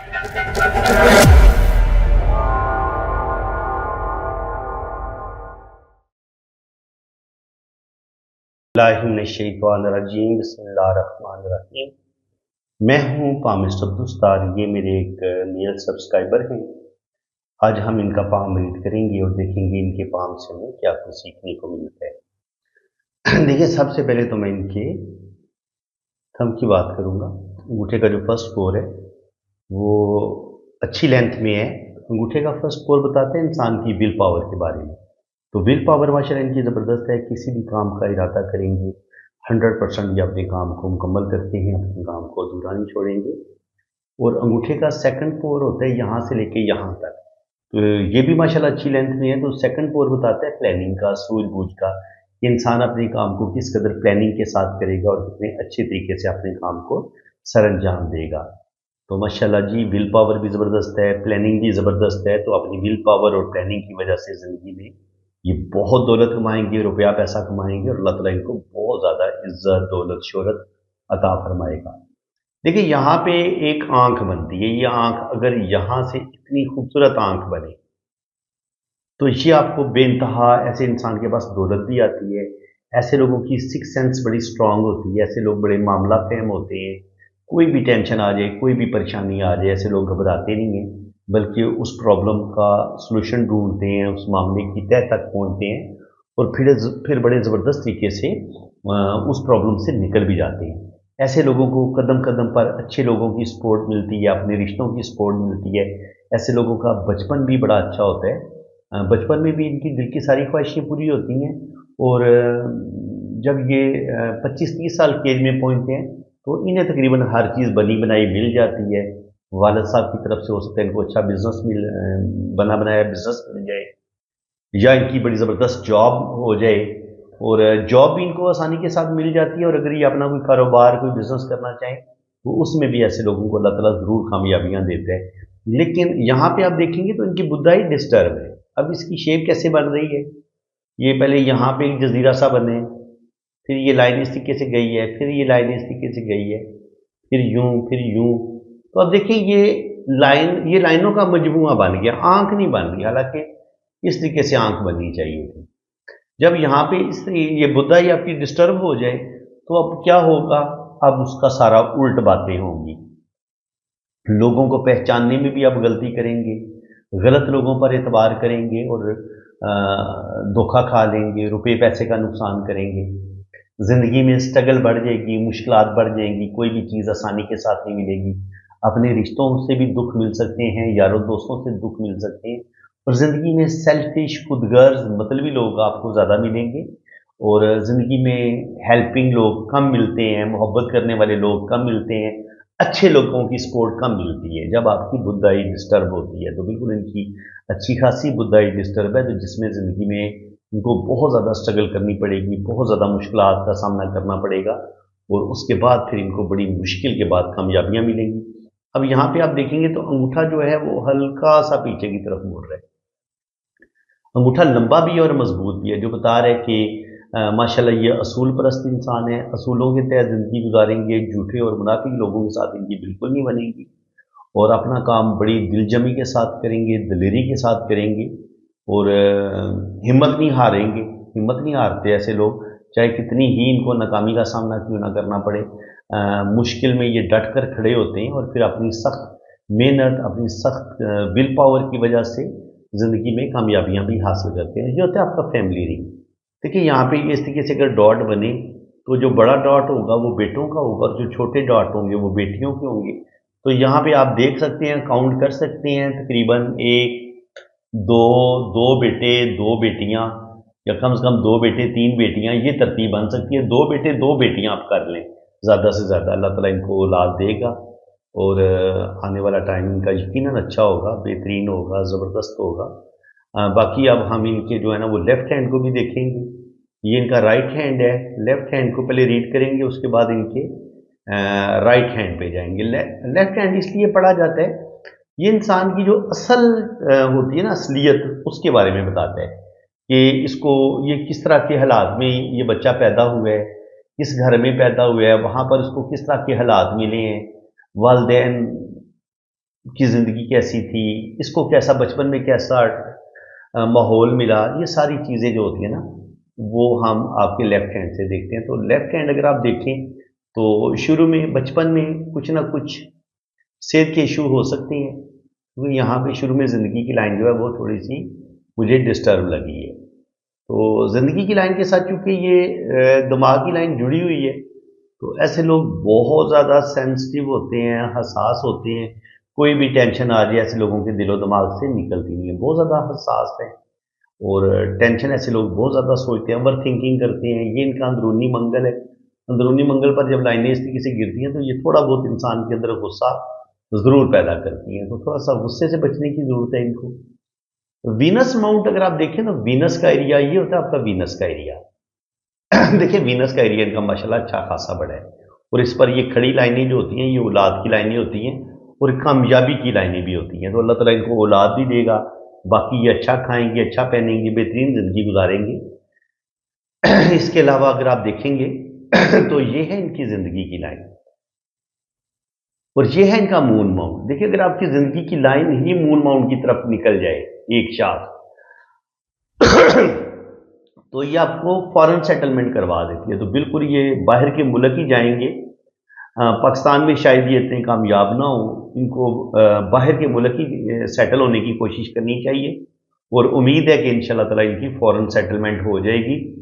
बिस्मिल्लाहिर्रहमानिर्रहीम, बिस्मिल्लाहिर्रहमानिर्रहीम। मैं हूँ पामिस्ट अब्दुस्तार, ये मेरे एक नियर सब्सक्राइबर हैं। आज हम इनका पाम रीड करेंगे और देखेंगे इनके पाम से हमें क्या कुछ सीखने को मिलता है। देखिए, सबसे पहले तो मैं इनके थंब की बात करूँगा। अंगूठे का जो फर्स्ट फ्लोर है वो अच्छी लेंथ में है। अंगूठे का फर्स्ट फ्लोर बताते हैं इंसान की विल पावर के बारे में। तो विल पावर माशाल्लाह इनकी ज़बरदस्त है। किसी भी काम का इरादा करेंगे 100% ये अपने काम को मुकम्मल करते हैं, अपने काम को अधूरा नहीं छोड़ेंगे। और अंगूठे का सेकंड पोर होता है यहाँ से लेके यहाँ तक, तो ये भी माशाल्लाह अच्छी लेंथ में है। तो सेकंड पोर बताता है प्लानिंग का, सूझबूझ का, कि इंसान अपने काम को किस कदर प्लानिंग के साथ करेगा और कितने अच्छे तरीके से अपने काम को सरअंजाम देगा। तो माशाल्लाह जी, विल पावर भी ज़बरदस्त है, प्लानिंग भी ज़बरदस्त है। तो अपनी विल पावर और प्लानिंग की वजह से ज़िंदगी में ये बहुत दौलत कमाएंगे, रुपया पैसा कमाएंगे और अल्लाह ताला इनको बहुत ज़्यादा इज्जत, दौलत, शोहरत अता फरमाएगा। देखिए, यहाँ पे एक आंख बनती है। ये आंख अगर यहाँ से इतनी खूबसूरत आंख बने तो ये आपको बेइंतहा, ऐसे इंसान के पास दौलत भी आती है। ऐसे लोगों की सिक्स सेंस बड़ी स्ट्रांग होती है। ऐसे लोग बड़े मामला फेम होते हैं। कोई भी टेंशन आ जाए, कोई भी परेशानी आ जाए, ऐसे लोग घबराते नहीं हैं, बल्कि उस प्रॉब्लम का सलूशन ढूंढते हैं, उस मामले की तह तक पहुंचते हैं और फिर बड़े ज़बरदस्त तरीके से उस प्रॉब्लम से निकल भी जाते हैं। ऐसे लोगों को कदम कदम पर अच्छे लोगों की सपोर्ट मिलती है, अपने रिश्तों की सपोर्ट मिलती है। ऐसे लोगों का बचपन भी बड़ा अच्छा होता है। बचपन में भी इनकी दिल की सारी ख्वाहिशें पूरी होती हैं और जब ये 25-30 साल की एज में पहुंचते हैं तो इन्हें तकरीबन हर चीज़ बनी बनाई मिल जाती है। वालिद साहब की तरफ से हो सकता है इनको अच्छा बिजनेस बना बनाया बिजनेस मिल जाए, या इनकी बड़ी ज़बरदस्त जॉब हो जाए। और जॉब भी इनको आसानी के साथ मिल जाती है। और अगर ये अपना कोई कारोबार, कोई बिजनेस करना चाहें तो उसमें भी ऐसे लोगों को अल्लाह ताला ज़रूर कामयाबियाँ देते हैं। लेकिन यहाँ पे आप देखेंगे तो इनकी बुद्धाई डिस्टर्ब है। अब इसकी शेप कैसे बन रही है? ये पहले यहाँ पे एक जजीरा सा बने, फिर ये लाइन इस तरीके से गई है, फिर ये लाइन इस तरीके से गई है, फिर यूं, फिर यूं। तो अब देखिए, ये लाइनों का मजमुआ बन गया, आंख नहीं बन रही। हालांकि इस तरीके से आंख बननी चाहिए थी। जब यहाँ पे ये बुद्धाई आपकी डिस्टर्ब हो जाए तो अब क्या होगा? अब उसका सारा उल्ट बातें होंगी। लोगों को पहचानने में भी आप गलती करेंगे, गलत लोगों पर एतबार करेंगे और धोखा खा लेंगे, रुपए पैसे का नुकसान करेंगे। ज़िंदगी में स्ट्रगल बढ़ जाएगी, मुश्किलात बढ़ जाएंगी, कोई भी चीज़ आसानी के साथ नहीं मिलेगी। अपने रिश्तों से भी दुख मिल सकते हैं, यारों दोस्तों से दुख मिल सकते हैं। और ज़िंदगी में सेल्फिश, खुदगर्ज, मतलबी लोग आपको ज़्यादा मिलेंगे और ज़िंदगी में हेल्पिंग लोग कम मिलते हैं, मोहब्बत करने वाले लोग कम मिलते हैं, अच्छे लोगों की सपोर्ट कम मिलती है। जब आपकी बुद्धाई डिस्टर्ब होती है तो बिल्कुल इनकी अच्छी खासी बुद्धाई डिस्टर्ब है, तो जिसमें ज़िंदगी में इनको बहुत ज़्यादा स्ट्रगल करनी पड़ेगी, बहुत ज़्यादा मुश्किलात का सामना करना पड़ेगा और उसके बाद फिर इनको बड़ी मुश्किल के बाद कामयाबियाँ मिलेंगी। अब यहाँ पे आप देखेंगे तो अंगूठा जो है वो हल्का सा पीछे की तरफ मुड़ रहा है। अंगूठा लंबा भी है और मजबूत भी है, जो बता रहा है कि माशाल्लाह ये असूल परस्त इंसान है। असूलों के तहत ज़िंदगी गुजारेंगे, झूठे और मुनाफिक लोगों के साथ इनकी बिल्कुल नहीं बनेगी और अपना काम बड़ी दिलजमी के साथ करेंगे, दिलेरी के साथ करेंगे और हिम्मत नहीं हारेंगे। हिम्मत नहीं हारते ऐसे लोग, चाहे कितनी ही इनको नाकामी का सामना क्यों ना करना पड़े। मुश्किल में ये डट कर खड़े होते हैं और फिर अपनी सख्त मेहनत, अपनी सख्त विल पावर की वजह से ज़िंदगी में कामयाबियाँ भी हासिल करते हैं। ये होता है आपका फैमिली रिंग। देखिए, यहाँ पे इस तरीके से अगर डॉट बने तो जो बड़ा डॉट होगा वो बेटों का होगा और जो छोटे डॉट होंगे वो बेटियों के होंगे। तो यहाँ पे आप देख सकते हैं, काउंट कर सकते हैं, तकरीबन 1, 2, 2 बेटे, 2 बेटियाँ, या कम से कम 2 बेटे, 3 बेटियाँ, ये तरतीब बन सकती है। 2 बेटे, 2 बेटियाँ आप कर लें, ज़्यादा से ज़्यादा अल्लाह ताला इनको औलाद देगा और आने वाला टाइम इनका यकीनन अच्छा होगा, बेहतरीन होगा, ज़बरदस्त होगा। बाकी अब हम इनके जो है ना वो लेफ़्ट हैंड को भी देखेंगे। ये इनका राइट हैंड है। लेफ़्ट हैंड को पहले रीड करेंगे, उसके बाद इनके राइट हैंड पे जाएंगे। लेफ़्ट हैंड इसलिए पढ़ा जाता है, ये इंसान की जो असल होती है ना असलियत, उसके बारे में बताता है कि इसको ये किस तरह के हालात में ये बच्चा पैदा हुआ है, किस घर में पैदा हुआ है, वहाँ पर उसको किस तरह के हालात मिले हैं, वालिदैन की ज़िंदगी कैसी थी, इसको कैसा बचपन में कैसा माहौल मिला, ये सारी चीज़ें जो होती हैं ना, वो हम आपके लेफ्ट हैंड से देखते हैं। तो लेफ्ट हैंड अगर आप देखें तो शुरू में बचपन में कुछ ना कुछ सेहत के इशू हो सकते हैं, क्योंकि यहाँ पे शुरू में ज़िंदगी की लाइन जो है वो थोड़ी सी मुझे डिस्टर्ब लगी है। तो ज़िंदगी की लाइन के साथ चूँकि ये दिमाग की लाइन जुड़ी हुई है, तो ऐसे लोग बहुत ज़्यादा सेंसिटिव होते हैं, हसास होते हैं। कोई भी टेंशन आ जाए ऐसे लोगों के दिलो दिमाग से निकलती नहीं है, बहुत ज़्यादा हसास है। और टेंशन ऐसे लोग बहुत ज़्यादा सोचते हैं, ओवर थिंकिंग करते हैं, ये इनका अंदरूनी मंगल है। अंदरूनी मंगल पर जब लाइनें इस तरीके से गिरती हैं तो ये थोड़ा बहुत इंसान के अंदर गुस्सा ज़रूर पैदा करती हैं, तो थोड़ा सा गुस्से से बचने की ज़रूरत है इनको। वीनस माउंट अगर आप देखें तो वीनस का एरिया ये होता है आपका वीनस का एरिया। देखिए वीनस का एरिया इनका माशाल्लाह अच्छा खासा बड़ा है, और इस पर ये खड़ी लाइनें जो होती हैं ये औलाद की लाइनें होती हैं, और कामयाबी की लाइनें भी होती हैं। तो अल्लाह ताला इनको औलाद भी देगा, बाकी ये अच्छा खाएंगे, अच्छा पहनेंगे, बेहतरीन ज़िंदगी गुजारेंगे। इसके अलावा अगर आप देखेंगे तो ये है इनकी ज़िंदगी की लाइन, और ये है इनका मून माउंट। देखिए अगर आपकी ज़िंदगी की लाइन ही मून माउंट की तरफ निकल जाए एक साथ, तो ये आपको फॉरेन सेटलमेंट करवा देती है। तो बिल्कुल ये बाहर के मुल्क ही जाएंगे। पाकिस्तान में शायद ये इतने कामयाब ना हो, इनको बाहर के मुल्क ही सेटल होने की कोशिश करनी चाहिए, और उम्मीद है कि इंशाल्लाह ताला इनकी फॉरेन सेटलमेंट हो जाएगी।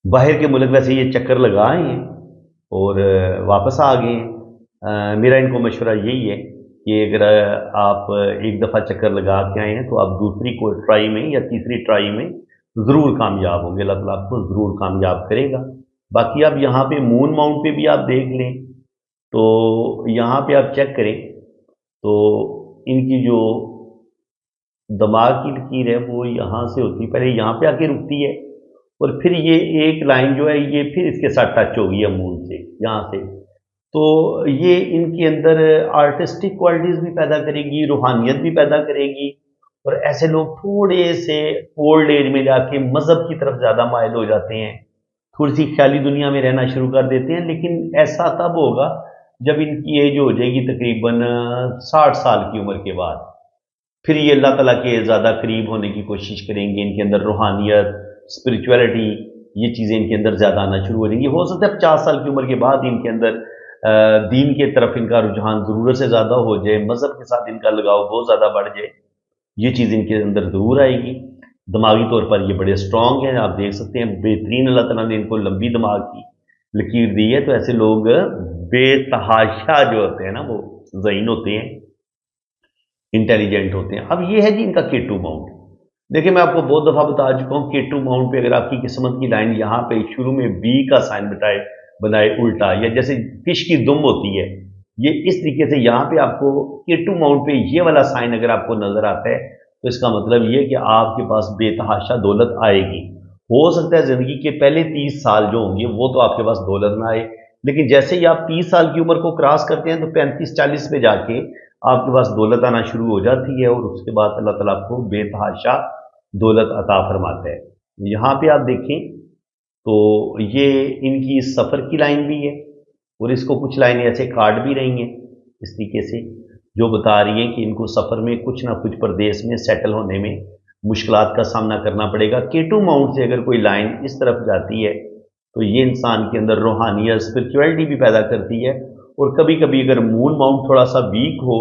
बाहर के मुल्क वैसे ये चक्कर लगा आए हैं और वापस आ गए हैं। मेरा इनको मशवरा यही है कि अगर आप एक दफ़ा चक्कर लगा के आए हैं तो आप दूसरी को ट्राई में या तीसरी ट्राई में ज़रूर कामयाब होंगे। अल्लाह ताला आपको ज़रूर कामयाब करेगा। बाकी आप यहाँ पे मून माउंट पे भी आप देख लें, तो यहाँ पे आप चेक करें तो इनकी जो दिमाग की लकीर है वो यहाँ से होती है, पहले यहाँ पे आके रुकती है, और फिर ये एक लाइन जो है ये फिर इसके साथ टच होगी है मून से, यहाँ से। तो ये इनके अंदर आर्टिस्टिक क्वालिटीज़ भी पैदा करेगी, रूहानियत भी पैदा करेगी, और ऐसे लोग थोड़े से ओल्ड एज में जाके मज़हब की तरफ ज़्यादा माइल हो जाते हैं, थोड़ी सी ख्याली दुनिया में रहना शुरू कर देते हैं। लेकिन ऐसा तब होगा जब इनकी एज हो जाएगी तकरीबन 60 साल की उम्र के बाद, फिर ये अल्लाह ताला के ज़्यादा करीब होने की कोशिश करेंगे। इनके अंदर रूहानियत, स्पिरिचुअलिटी, ये चीज़ें इनके अंदर ज़्यादा आना शुरू हो जाएंगी। हो सकता है 50 साल की उम्र के बाद इनके अंदर दीन के तरफ इनका रुझान ज़रूरत से ज़्यादा हो जाए, मज़हब के साथ इनका लगाव बहुत ज़्यादा बढ़ जाए, ये चीज़ इनके अंदर ज़रूर आएगी। दिमागी तौर पर ये बड़े स्ट्रॉन्ग हैं, आप देख सकते हैं, बेहतरीन अल्लाह ताला ने इनको लंबी दिमाग की लकीर दी है। तो ऐसे लोग बेतहाशा जो होते हैं ना, वो ज़हीन होते हैं, इंटेलिजेंट होते हैं। अब ये है जी इनका केटू माउंट। देखिए मैं आपको बहुत दफ़ा बता चुका हूँ, केटू माउंट पे अगर आपकी किस्मत की लाइन यहाँ पे शुरू में बी का साइन बनाए उल्टा, या जैसे फिश की दुम होती है, ये इस तरीके से यहाँ पे आपको केटू माउंट पे ये वाला साइन अगर आपको नजर आता है, तो इसका मतलब ये कि आपके पास बेतहाशा दौलत आएगी। हो सकता है जिंदगी के पहले 30 साल जो होंगे वो तो आपके पास दौलत ना आए, लेकिन जैसे ही आप 30 साल की उम्र को क्रॉस करते हैं तो 35-40 पे जाके आपके पास दौलत आना शुरू हो जाती है, और उसके बाद अल्लाह ताला आपको बेतहाशा दौलत अता फरमाता है। यहाँ पे आप देखें तो ये इनकी सफ़र की लाइन भी है, और इसको कुछ लाइनें ऐसे काट भी रही हैं इस तरीके से, जो बता रही हैं कि इनको सफ़र में कुछ ना कुछ प्रदेश में सेटल होने में मुश्किलात का सामना करना पड़ेगा। केटू माउंट से अगर कोई लाइन इस तरफ जाती है तो ये इंसान के अंदर रूहानियत, स्पिरिचुअलिटी भी पैदा करती है। और कभी कभी अगर मून माउंट थोड़ा सा वीक हो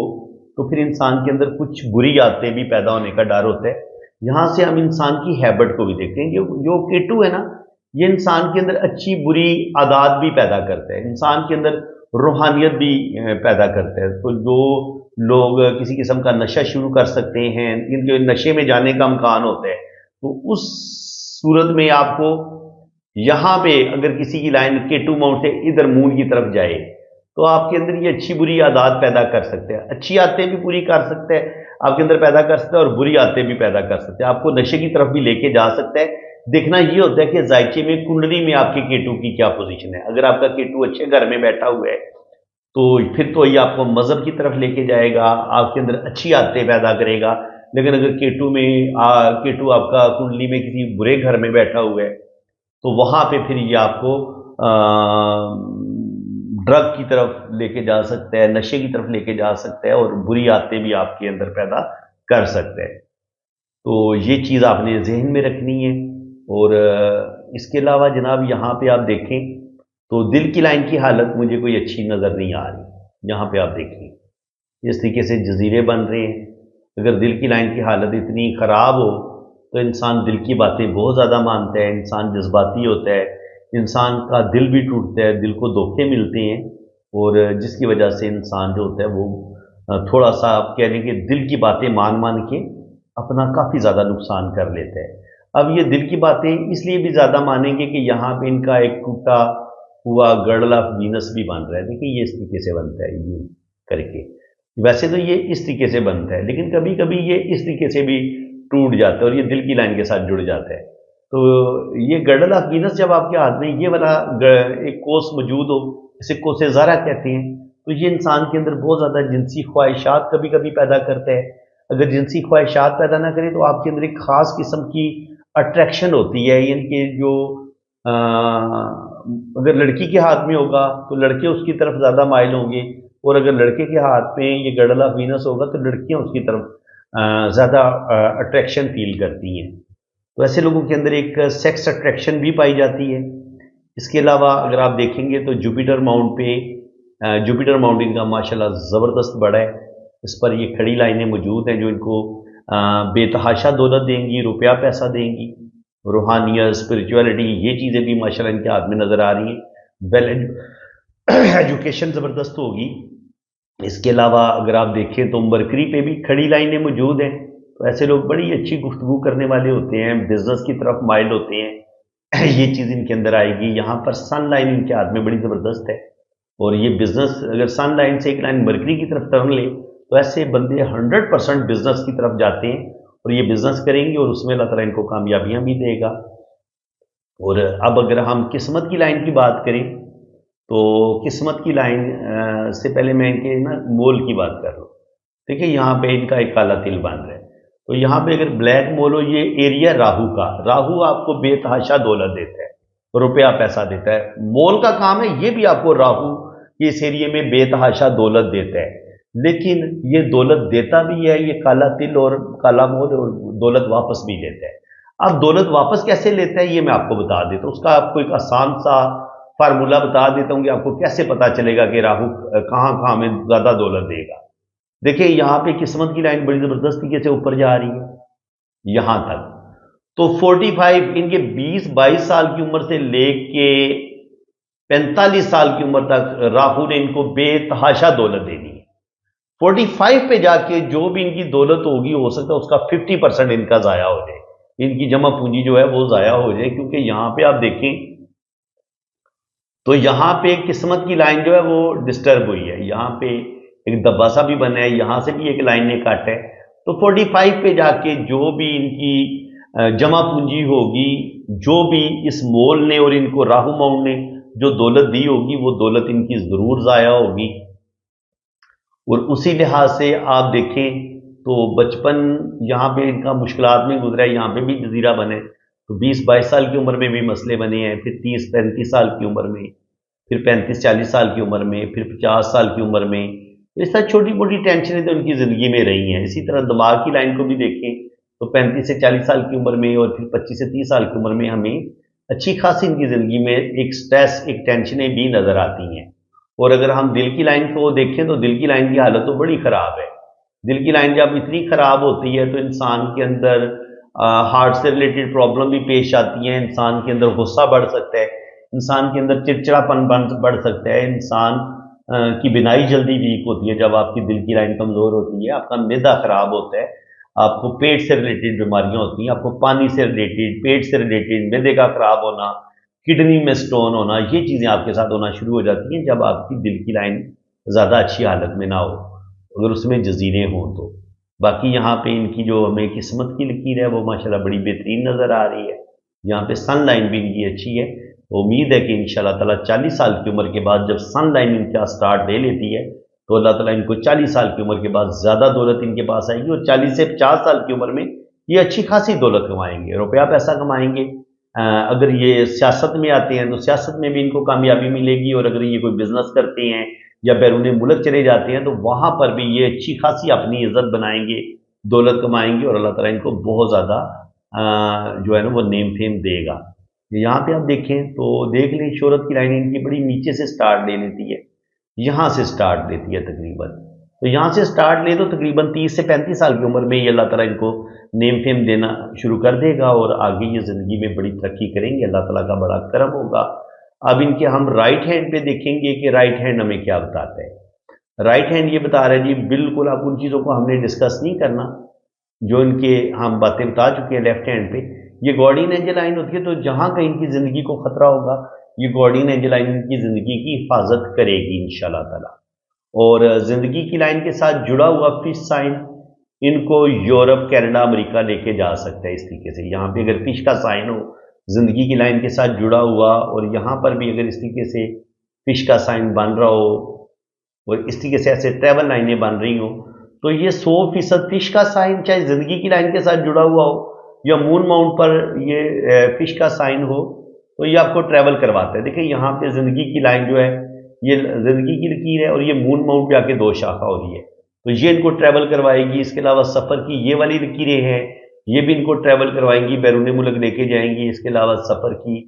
तो फिर इंसान के अंदर कुछ बुरी आदतें भी पैदा होने का डर होता है। यहाँ से हम इंसान की हैबिट को भी देखते हैं, जो केटू है ना, ये इंसान के अंदर अच्छी बुरी आदत भी पैदा करता है, इंसान के अंदर रूहानियत भी पैदा करता है। तो जो लोग किसी किस्म का नशा शुरू कर सकते हैं, इनके नशे में जाने का इम्कान होता है, तो उस सूरत में आपको यहाँ पे अगर किसी की लाइन केटू माउंट से इधर मून की तरफ जाए तो आपके अंदर ये अच्छी बुरी आदत पैदा कर सकते हैं, अच्छी आदतें भी पूरी कर सकते हैं आपके अंदर पैदा कर सकते हैं, और बुरी आदतें भी पैदा कर सकते हैं, आपको नशे की तरफ भी लेके जा सकता है। देखना ये होता है कि जायचे में कुंडली में आपके केटू की क्या पोजीशन है। अगर आपका केटू अच्छे घर में बैठा हुआ है तो फिर तो ये आपको मजहब की तरफ लेके जाएगा, आपके अंदर अच्छी आदतें पैदा करेगा। लेकिन अगर केटू आपका कुंडली में किसी बुरे घर में बैठा हुआ है तो वहां पे फिर ये आपको ड्रग की तरफ लेके जा सकता है, नशे की तरफ लेके जा सकता है और बुरी आदतें भी आपके अंदर पैदा कर सकता है। तो ये चीज़ आपने जहन में रखनी है। और इसके अलावा जनाब यहाँ पे आप देखें तो दिल की लाइन की हालत मुझे कोई अच्छी नज़र नहीं आ रही। यहाँ पे आप देखें इस तरीके से जजीरे बन रहे हैं। अगर दिल की लाइन की हालत इतनी ख़राब हो तो इंसान दिल की बातें बहुत ज़्यादा मानता है, इंसान जज्बाती होता है, इंसान का दिल भी टूटता है, दिल को धोखे मिलते हैं और जिसकी वजह से इंसान जो होता है वो थोड़ा सा आप कह लेंगे दिल की बातें मान मान के अपना काफ़ी ज़्यादा नुकसान कर लेता है। अब ये दिल की बातें इसलिए भी ज़्यादा मानेंगे कि यहाँ पे इनका एक टूटा हुआ गर्डल ऑफ वीनस भी बन रहा है। देखिए ये इस तरीके से बनता है यूँ करके। वैसे तो ये इस तरीके से बनता है लेकिन कभी कभी ये इस तरीके से भी टूट जाता है और ये दिल की लाइन के साथ जुड़ जाता है। तो ये गर्डल ऑफ वीनस जब आपके हाथ में ये वाला एक कोस मौजूद हो, इसे कोसे ज़ारा कहते हैं, तो ये इंसान के अंदर बहुत ज़्यादा जिनसी ख्वाहिशात कभी कभी पैदा करता है। अगर जिनसी ख्वाहिशात पैदा ना करें तो आपके अंदर एक ख़ास किस्म की अट्रैक्शन होती है। इनके जो अगर लड़की के हाथ में होगा तो लड़के उसकी तरफ ज़्यादा माइल होंगे और अगर लड़के के हाथ में ये गर्डल ऑफ वीनस होगा तो लड़कियां उसकी तरफ ज़्यादा अट्रैक्शन फील करती हैं। तो ऐसे लोगों के अंदर एक सेक्स अट्रैक्शन भी पाई जाती है। इसके अलावा अगर आप देखेंगे तो जुपिटर माउंट पे जुपिटर माउंट इनका माशाल्लाह ज़बरदस्त बड़ा है। इस पर ये खड़ी लाइनें मौजूद हैं जो इनको बेतहाशा दौलत देंगी, रुपया पैसा देंगी, रूहानियत, स्पिरिचुअलिटी, ये चीज़ें भी माशाल्लाह इनके हाथ में नज़र आ रही हैं। वेल एजुकेशन ज़बरदस्त होगी। इसके अलावा अगर आप देखें तो मरकरी पे भी खड़ी लाइनें मौजूद हैं। तो ऐसे लोग बड़ी अच्छी गुफ्तगू करने वाले होते हैं, बिजनेस की तरफ माइल होते हैं। ये चीज़ इनके अंदर आएगी। यहाँ पर सन लाइन इनके हाथ में बड़ी ज़बरदस्त है और ये बिजनेस अगर सन लाइन से एक लाइन मरकरी की तरफ टर्न ले तो ऐसे बंदे 100% बिजनेस की तरफ जाते हैं और ये बिजनेस करेंगे और उसमें अल्लाह ताला इनको कामयाबियां भी देगा। और अब अगर हम किस्मत की लाइन की बात करें तो किस्मत की लाइन से पहले मैं इनके ना मोल की बात कर रहा हूँ। देखिए यहाँ पे इनका एक काला तिल बन रहा है। तो यहाँ पे अगर ब्लैक मोल हो, ये एरिया राहु का, राहु आपको बेतहाशा दौलत देता है, रुपया पैसा देता है। मोल का काम है ये भी आपको राहु इस एरिया में बेतहाशा दौलत देता है, लेकिन ये दौलत देता भी है, ये काला तिल और काला मोल, और दौलत वापस भी लेता है। अब दौलत वापस कैसे लेता है ये मैं आपको बता देता हूँ। उसका आपको एक आसान सा फार्मूला बता देता हूँ कि आपको कैसे पता चलेगा कि राहु कहाँ कहाँ में ज़्यादा दौलत देगा। देखिए यहाँ पे किस्मत की लाइन बड़ी ज़बरदस्त तरीके से ऊपर जा रही है यहाँ तक। तो 45 इनके 20-22 साल की उम्र से लेके 45 साल की उम्र तक राहु ने इनको बेतहाशा दौलत देनी है। 45 पे जाके जो भी इनकी दौलत होगी हो सकता है उसका 50% इनका ज़ाया हो जाए, इनकी जमा पूंजी जो है वो ज़ाया हो जाए। क्योंकि यहाँ पे आप देखें तो यहाँ पे किस्मत की लाइन जो है वो डिस्टर्ब हुई है। यहाँ पे एक दब्बा सा भी बना है, यहाँ से भी एक लाइन ने काट है। तो 45 पे जाके जो भी इनकी जमा पूंजी होगी, जो भी इस मोल ने और इनको राहु माउंट ने जो दौलत दी होगी वो दौलत इनकी ज़रूर ज़ाया होगी। और उसी लिहाज से आप देखें तो बचपन यहाँ पे इनका मुश्किलात में गुजरा है। यहाँ पे भी जजीरा बने तो 20-22 साल की उम्र में भी मसले बने हैं, फिर 30-35 साल की उम्र में, फिर 35-40 साल की उम्र में, फिर 50 साल की उम्र में। इस तरह छोटी मोटी टेंशनें तो उनकी ज़िंदगी में रही हैं। इसी तरह दिमाग की लाइन को भी देखें तो 35 से 40 साल की उम्र में और फिर 25 से 30 साल की उम्र में हमें अच्छी खासी इनकी ज़िंदगी में एक स्ट्रेस, एक टेंशनें भी नज़र आती हैं। और अगर हम दिल की लाइन को देखें तो दिल की लाइन की हालत तो बड़ी ख़राब है। दिल की लाइन जब इतनी ख़राब होती है तो इंसान के अंदर हार्ट से रिलेटेड प्रॉब्लम भी पेश आती हैं, इंसान के अंदर गुस्सा बढ़ सकता है, इंसान के अंदर चिड़चिड़ापन बढ़ सकता है, इंसान की बिनाई जल्दी वीक होती है। जब आपकी दिल की लाइन कमज़ोर होती है, आपका मैदा ख़राब होता है, आपको पेट से रिलेटेड बीमारियां होती हैं, आपको पानी से रिलेटेड, पेट से रिलेटेड, मैदे का ख़राब होना, किडनी में स्टोन होना, ये चीज़ें आपके साथ होना शुरू हो जाती हैं जब आपकी दिल की लाइन ज़्यादा अच्छी हालत में ना हो, अगर उसमें जजीरें हों तो। बाकी यहाँ पे इनकी जो हमें किस्मत की लकीर है वो माशाल्लाह बड़ी बेहतरीन नज़र आ रही है। यहाँ पे सन लाइन भी इनकी अच्छी है। उम्मीद है कि इंशाल्लाह ताला 40 साल की उम्र के बाद जब सन लाइन इनका स्टार्ट ले लेती है तो अल्लाह ताला इनको 40 साल की उम्र के बाद ज़्यादा दौलत इनके पास आएगी और 40 से 50 साल की उम्र में ये अच्छी खासी दौलत कमाएंगे, रुपया पैसा कमाएंगे। اگر یہ سیاست میں آتے ہیں تو سیاست میں بھی ان کو کامیابی ملے گی، اور اگر یہ کوئی بزنس کرتے ہیں یا بیرون ملک چلے جاتے ہیں تو وہاں پر بھی یہ اچھی خاصی اپنی عزت بنائیں گے، دولت کمائیں گے، اور اللہ تعالیٰ ان کو بہت زیادہ جو ہے نا وہ نیم فیم دے گا۔ یہاں پہ آپ دیکھیں تو دیکھ لیں شہرت کی لائن ان کی بڑی نیچے سے سٹارٹ لے لیتی ہے، یہاں سے سٹارٹ لیتی ہے تقریباً، تو یہاں سے سٹارٹ لے تو تقریباً 30 سے 35 سال کی عمر میں یہ اللہ تعالیٰ ان کو نیم فیم دینا شروع کر دے گا، اور آگے یہ زندگی میں بڑی ترقی کریں گے، اللہ تعالیٰ کا بڑا کرم ہوگا۔ اب ان کے ہم رائٹ ہینڈ پہ دیکھیں گے کہ رائٹ ہینڈ ہمیں کیا بتاتا ہے۔ رائٹ ہینڈ یہ بتا رہا ہے جی بالکل، آپ ان چیزوں کو ہم نے ڈسکس نہیں کرنا جو ان کے ہم باتیں بتا چکے ہیں۔ لیفٹ ہینڈ پہ یہ گارڈین اینجل لائن ہوتی ہے، تو جہاں کہیں ان کی زندگی کو خطرہ ہوگا یہ گارڈین اینجل لائن ان کی زندگی کی حفاظت کرے گی انشاءاللہ تعالیٰ۔ اور زندگی کی لائن کے ساتھ جڑا ہوا فش سائن ان کو یورپ، کینیڈا، امریکہ لے کے جا سکتا ہے۔ اس طریقے سے یہاں پہ اگر فش کا سائن ہو زندگی کی لائن کے ساتھ جڑا ہوا، اور یہاں پر بھی اگر اس طریقے سے فش کا سائن بن رہا ہو اور اس طریقے سے ایسے ٹریول لائنیں بن رہی ہوں، تو یہ 100% فش کا سائن چاہے زندگی کی لائن کے ساتھ جڑا ہوا ہو یا مون ماؤنٹ پر یہ فش کا سائن ہو تو یہ آپ کو ٹریول کرواتا ہے۔ دیکھیں یہاں پہ زندگی کی لائن جو ہے یہ زندگی کی لکیر ہے، اور یہ مون ماؤنٹ پہ آ کے 2 شاخہ ہو رہی ہے، تو یہ ان کو ٹریول کروائے گی۔ اس کے علاوہ سفر کی یہ والی لکیریں ہیں، یہ بھی ان کو ٹریول کروائیں گی، بیرون ملک لے کے جائیں گی۔ اس کے علاوہ سفر کی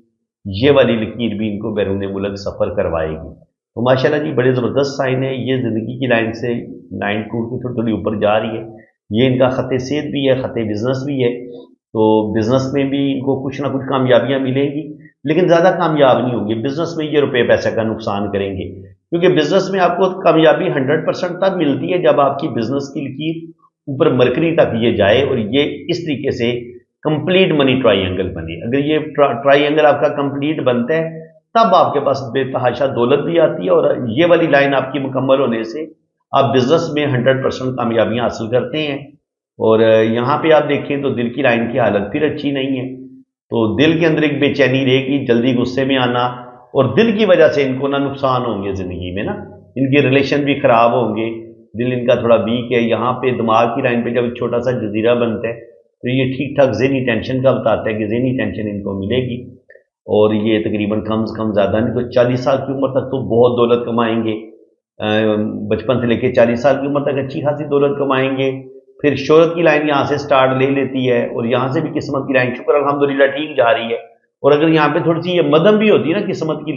یہ والی لکیر بھی ان کو بیرون ملک سفر کروائے گی۔ تو ماشاءاللہ جی بڑے زبردست سائن ہے۔ یہ زندگی کی لائن سے لائن ٹوٹ کے تھوڑی تھوڑی اوپر جا رہی ہے۔ یہ ان کا خط صحت بھی ہے، خط بزنس بھی ہے، تو بزنس میں بھی ان کو کچھ نہ کچھ کامیابیاں ملیں گی، لیکن زیادہ کامیاب نہیں ہوں گے۔ بزنس میں یہ روپے پیسے کا نقصان کریں گے، کیونکہ بزنس میں آپ کو کامیابی 100% تب ملتی ہے جب آپ کی بزنس کی لکیر اوپر مرکری تک یہ جائے اور یہ اس طریقے سے کمپلیٹ منی ٹرائی اینگل بنے۔ اگر یہ ٹرائی اینگل آپ کا کمپلیٹ بنتا ہے تب آپ کے پاس بے تحاشا دولت بھی آتی ہے، اور یہ والی لائن آپ کی مکمل ہونے سے آپ بزنس میں 100% کامیابیاں حاصل کرتے ہیں۔ اور یہاں پہ آپ دیکھیں تو دل کی لائن کی حالت پھر اچھی نہیں ہے، تو دل کے اندر ایک بے چینی رہے گی، جلدی غصے میں آنا، اور دل کی وجہ سے ان کو نہ نقصان ہوں گے زندگی میں، نا ان کے ریلیشن بھی خراب ہوں گے، دل ان کا تھوڑا ویک ہے۔ یہاں پہ دماغ کی لائن پہ جب چھوٹا سا جزیرہ بنتا ہے تو یہ ٹھیک ٹھاک ذہنی ٹینشن کا بتاتا ہے کہ ذہنی ٹینشن ان کو ملے گی، اور یہ تقریباً کم سے کم زیادہ نہیں تو 40 سال کی عمر تک تو بہت دولت کمائیں گے۔ بچپن سے لے کے 40 سال کی عمر تک اچھی خاصی دولت کمائیں گے۔ پھر شہرت کی لائن یہاں سے سٹارٹ لے لیتی ہے، اور یہاں سے بھی قسمت کی لائن شکر الحمدللہ ٹھیک جا رہی ہے۔ اور اگر یہاں پہ تھوڑی سی یہ مدم بھی ہوتی ہے نا قسمت کی،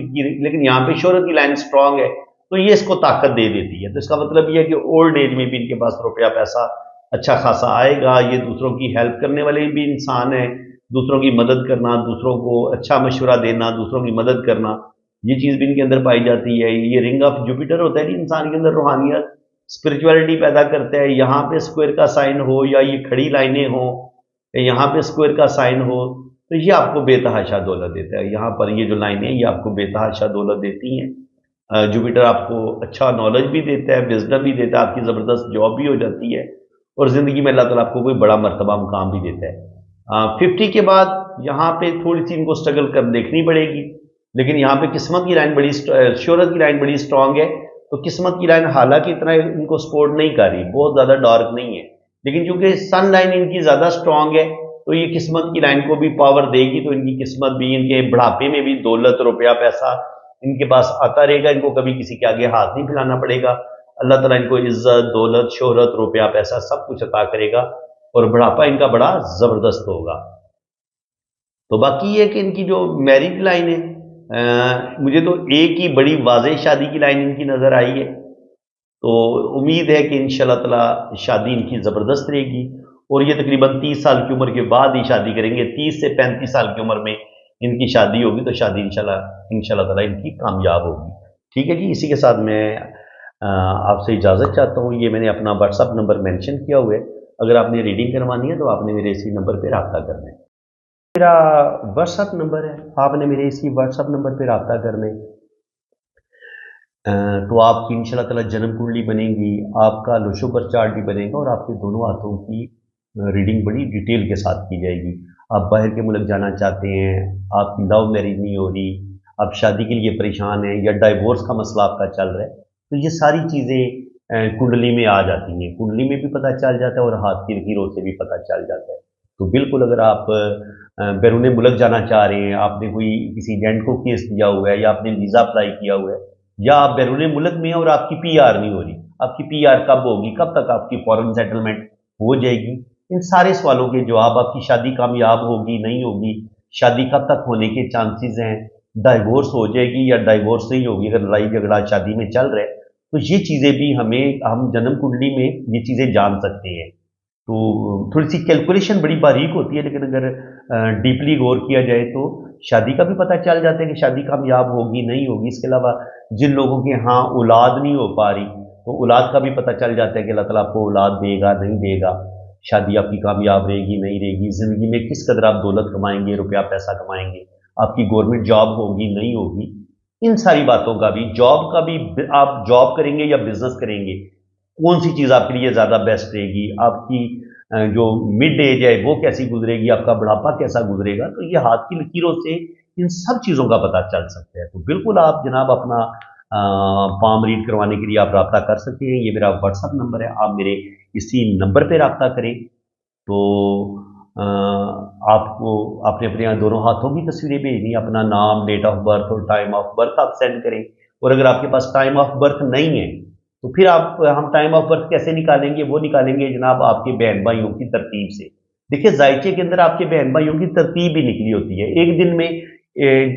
لیکن یہاں پہ شہرت کی لائن سٹرونگ ہے تو یہ اس کو طاقت دے دیتی ہے۔ تو اس کا مطلب یہ ہے کہ اولڈ ایج میں بھی ان کے پاس روپیہ پیسہ اچھا خاصا آئے گا۔ یہ دوسروں کی ہیلپ کرنے والے بھی انسان ہیں، دوسروں کی مدد کرنا، دوسروں کو اچھا مشورہ دینا، دوسروں کی مدد کرنا، یہ چیز بھی ان کے اندر پائی جاتی ہے۔ یہ رنگ آف جوپیٹر ہوتا ہے انسان کے اندر روحانیت، اسپرچویلٹی پیدا کرتا ہے۔ یہاں پہ اسکوائر کا سائن ہو یا یہ کھڑی لائنیں ہوں، یہاں پہ اسکوائر کا سائن ہو تو یہ آپ کو بے تحاشا دولت دیتا ہے۔ یہاں پر یہ جو لائنیں یہ آپ کو بے تحاشا دولت دیتی ہیں۔ جوپیٹر آپ کو اچھا نالج بھی دیتا ہے، وزڈم بھی دیتا ہے، آپ کی زبردست جاب بھی ہو جاتی ہے، اور زندگی میں اللہ تعالیٰ آپ کو کوئی بڑا مرتبہ مقام بھی دیتا ہے۔ 50 کے بعد یہاں پہ تھوڑی سی ان کو سٹرگل کر دیکھنی پڑے گی، لیکن یہاں پہ قسمت کی لائن بڑی شہرت کی لائن بڑی سٹرونگ ہے، تو قسمت کی لائن حالانکہ اتنا ان کو سپورٹ نہیں کر رہی، بہت زیادہ ڈارک نہیں ہے، لیکن چونکہ سن لائن ان کی زیادہ سٹرونگ ہے تو یہ قسمت کی لائن کو بھی پاور دے گی، تو ان کی قسمت بھی، ان کے بڑھاپے میں بھی دولت، روپیہ، پیسہ ان کے پاس آتا رہے گا، ان کو کبھی کسی کے آگے ہاتھ نہیں پھیلانا پڑے گا۔ اللہ تعالیٰ ان کو عزت، دولت، شہرت، روپیہ، پیسہ سب کچھ عطا کرے گا، اور بڑھاپا ان کا بڑا زبردست ہوگا۔ تو باقی یہ کہ ان کی جو میرج لائن ہے، مجھے تو ایک ہی بڑی واضح شادی کی لائن ان کی نظر آئی ہے، تو امید ہے کہ انشاءاللہ تعالی شادی ان کی زبردست رہے گی، اور یہ تقریباً 30 سال کی عمر کے بعد ہی شادی کریں گے۔ 30 سے 35 سال کی عمر میں ان کی شادی ہوگی، تو شادی انشاءاللہ تعالی ان کی کامیاب ہوگی۔ ٹھیک ہے جی، اسی کے ساتھ میں آپ سے اجازت چاہتا ہوں۔ یہ میں نے اپنا واٹس ایپ نمبر مینشن کیا ہوا ہے، اگر آپ نے ریڈنگ کروانی ہے تو آپ نے میرے اسی نمبر پہ رابطہ کرنا ہے۔ میرا واٹس ایپ نمبر ہے، آپ نے میرے اسی واٹس ایپ نمبر پہ رابطہ کرنا ہے، تو آپ کی انشاءاللہ تعالی جنم کنڈلی بنے گی، آپ کا لوشو پر چارٹ بھی بنے گا، اور آپ کے دونوں ہاتھوں کی ریڈنگ بڑی ڈیٹیل کے ساتھ کی جائے گی۔ آپ باہر کے ملک جانا چاہتے ہیں، آپ کی لو میرج نہیں ہو رہی، آپ شادی کے لیے پریشان ہیں، یا ڈائیورس کا مسئلہ آپ کا چل رہا ہے، تو یہ ساری چیزیں کنڈلی میں آ جاتی ہیں، کنڈلی میں بھی پتہ چل جاتا ہے اور ہاتھ کی لکیروں سے بھی پتہ چل جاتا ہے۔ तो बिल्कुल अगर आप बैरून मुल्क जाना चाह रहे हैं, आपने कोई किसी एजेंट को केस दिया हुआ है या आपने वीज़ा अप्लाई किया हुआ है, या आप बैरून मुल्क में हैं और आपकी पीआर नहीं हो रही, आपकी पीआर कब होगी, कब तक आपकी फॉरेन सेटलमेंट हो जाएगी, इन सारे सवालों के जवाब, आपकी शादी कामयाब होगी नहीं होगी, शादी कब तक होने के चांसेस हैं, डाइवोर्स हो जाएगी या डाइवोर्स नहीं होगी अगर लड़ाई झगड़ा शादी में चल रहा है, तो ये चीज़ें भी हम जन्म कुंडली में ये चीज़ें जान सकते हैं। तो थोड़ी सी कैलकुलेशन बड़ी बारीक होती है, लेकिन अगर डीपली गौर किया जाए तो शादी का भी पता चल जाता है कि शादी कामयाब होगी नहीं होगी। इसके अलावा जिन लोगों के यहाँ औलाद नहीं हो पा रही, तो औलाद का भी पता चल जाता है कि अल्लाह ताला आपको औलाद देगा नहीं देगा, शादी आपकी कामयाब रहेगी नहीं रहेगी, ज़िंदगी में किस कदर आप दौलत कमाएंगे, रुपया पैसा कमाएंगे, आपकी गवर्नमेंट जॉब होगी नहीं होगी, इन सारी बातों का भी, जॉब का भी, आप जॉब करेंगे या बिजनेस करेंगे, कौन सी चीज़ आपके लिए ज़्यादा बेस्ट रहेगी, आपकी जो मिड एज है वो कैसी गुजरेगी, आपका बुढ़ापा कैसा गुजरेगा, तो ये हाथ की लकीरों से इन सब चीज़ों का पता चल सकता है। तो बिल्कुल आप जनाब अपना पाम रीड करवाने के लिए आप रब्ता कर सकते हैं। ये मेरा व्हाट्सअप नंबर है, आप मेरे इसी नंबर पे रब्ता करें। तो आपको आपने अपने यहाँ दोनों हाथों की तस्वीरें भेजनी, अपना नाम, डेट ऑफ बर्थ और टाइम ऑफ बर्थ आप सेंड करें। और अगर आपके पास टाइम ऑफ बर्थ नहीं है तो फिर हम टाइम ऑफ बर्थ कैसे निकालेंगे, वो निकालेंगे जनाब आपके बहन भाइयों की तरतीब से। देखिए जायचे के अंदर आपके बहन भाइयों की तरतीब भी निकली होती है। एक दिन में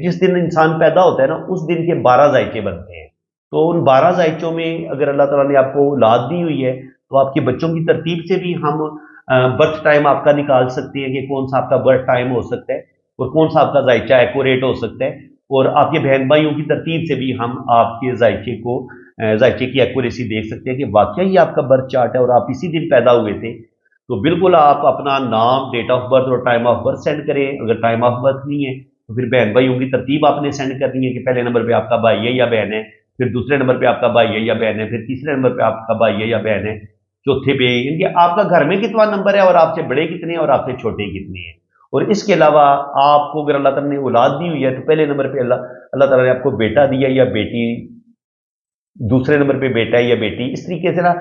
जिस दिन इंसान पैदा होता है ना, उस दिन के 12 जायचे बनते हैं। तो उन 12 जायचों में अगर अल्लाह ताला ने आपको औलाद दी हुई है तो आपके बच्चों की तरतीब से भी हम बर्थ टाइम आपका निकाल सकते हैं कि कौन सा आपका बर्थ टाइम हो सकता है और कौन सा आपका जायचा एक्यूरेट हो सकता है। और आपके बहन भाइयों की तरतीब से भी हम आपके जायचे की एक्यूरेसी देख सकते हैं कि वाकई ही आपका बर्थ चार्ट है और आप इसी दिन पैदा हुए थे। तो बिल्कुल आप अपना नाम, डेट ऑफ बर्थ और टाइम ऑफ बर्थ सेंड करें। अगर टाइम ऑफ बर्थ नहीं है तो फिर बहन भाइयों की तरतीब आपने सेंड करनी है कि पहले नंबर पे आपका भाई है या बहन है, फिर दूसरे नंबर पे आपका भाई है या बहन है, फिर तीसरे नंबर पे आपका भाई है या बहन है, चौथे पे इनके आपका घर में कितना नंबर है और आपसे बड़े कितने हैं और आपसे छोटे कितने हैं। और इसके अलावा आपको अगर अल्लाह ताला ने औलाद दी हुई है तो पहले नंबर पे अल्लाह ताला ने आपको बेटा दिया या बेटी, दूसरे नंबर पे बेटा है या बेटी, इस तरीके से ना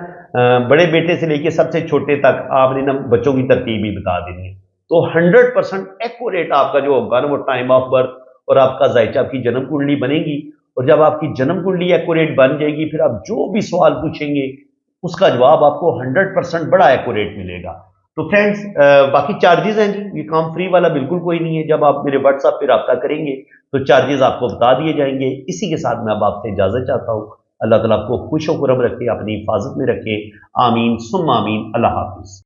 बड़े बेटे से लेके सबसे छोटे तक आपने ना बच्चों की तरतीब ही बता देनी है। तो 100% एक्यूरेट आपका जो होगा ना वो टाइम ऑफ बर्थ और आपका जायचा, आपकी जन्म कुंडली बनेगी। और जब आपकी जन्म कुंडली एक्यूरेट बन जाएगी फिर आप जो भी सवाल पूछेंगे उसका जवाब आपको 100% बड़ा एक्यूरेट मिलेगा। तो फ्रेंड्स बाकी चार्जेस हैं जी, ये काम फ्री वाला बिल्कुल कोई नहीं है। जब आप मेरे व्हाट्सएप पे रब्ता करेंगे तो चार्जेस आपको बता दिए जाएंगे। इसी के साथ मैं अब आपसे इजाजत चाहता हूँ। अल्लाह ताला आपको खुश व खुरम रखे, अपनी हिफाजत में रखे। आमीन सुम्मा आमीन। अल्लाह हाफिज।